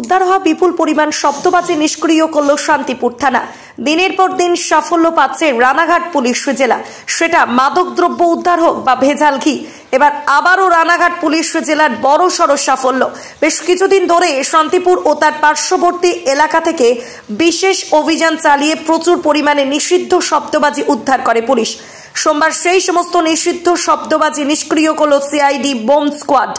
উদ্ধার হওয়া বিপুল পরিমাণ শব্দবাজি নিষ্ক্রিয় করল শান্তিপুর থানা। দিনের পর দিন সাফল্য পাচ্ছে রানাঘাট পুলিশ জেলা, সেটা মাদকদ্রব্য উদ্ধার হোক বা ভেজাল ঘি। এবার আবারও রানাঘাট পুলিশ জেলার বড় সড় সাফল্য। বেশ কিছুদিন ধরে শান্তিপুর ও তার পার্শ্ববর্তী এলাকা থেকে বিশেষ অভিযান চালিয়ে প্রচুর পরিমাণে নিষিদ্ধ শব্দবাজি উদ্ধার করে পুলিশ। সোমবার সেই সমস্ত নিষিদ্ধ শব্দবাজি নিষ্ক্রিয় করল সিআইডি বোম স্কোয়াড।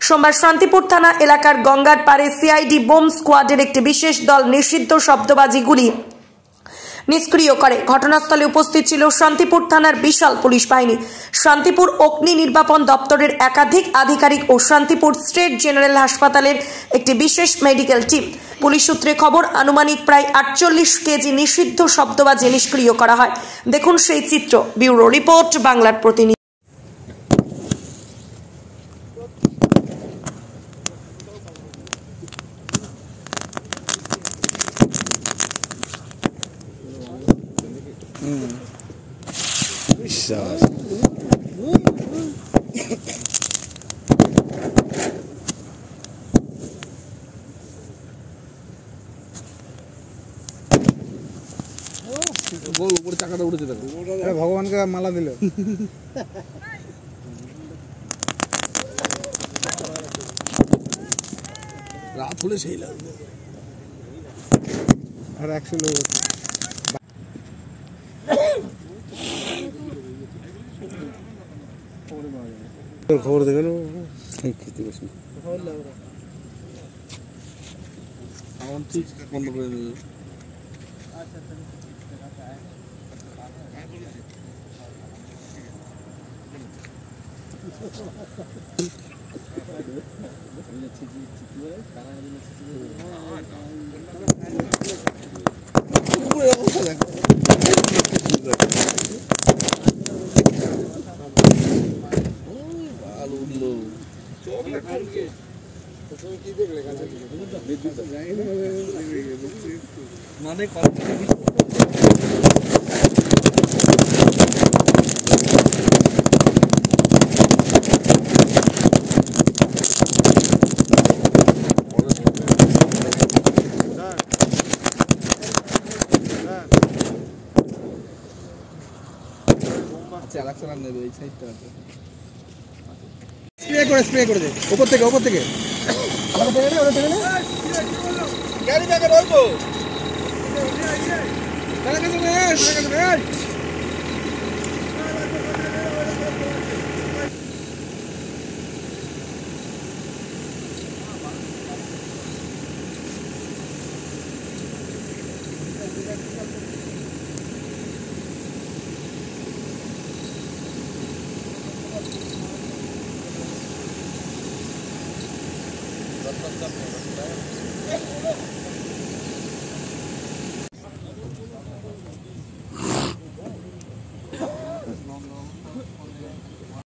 সোমবার শান্তিপুর থানা এলাকার গঙ্গার পাড়ে সিআইডি বোম স্কোয়াডের একটি বিশেষ দল নিষিদ্ধ শব্দবাজিগুলি নিষ্ক্রিয় করে। ঘটনাস্থলে উপস্থিত ছিল শান্তিপুর থানার বিশাল পুলিশ বাহিনী, শান্তিপুর অগ্নি নির্বাপন দপ্তরের একাধিক আধিকারিক ও শান্তিপুর স্টেট জেনারেল হাসপাতালের একটি বিশেষ মেডিকেল টিম। পুলিশ সূত্রে খবর, আনুমানিক প্রায় 48 কেজি নিষিদ্ধ শব্দবাজি নিষ্ক্রিয় করা হয়। দেখুন সেই চিত্র। ব্যুরো রিপোর্ট, বাংলার প্রতিনিধি। भगवान का माला दिल रात হলে সেই লাগবে আর 100 লোক খবর দেখেন খেতে বসে খবর লাগবে আমার ঠিক বন্ধ করে দিল। মানে স্প্রে করে দে উপর থেকে গাড়ি থেকে বলবো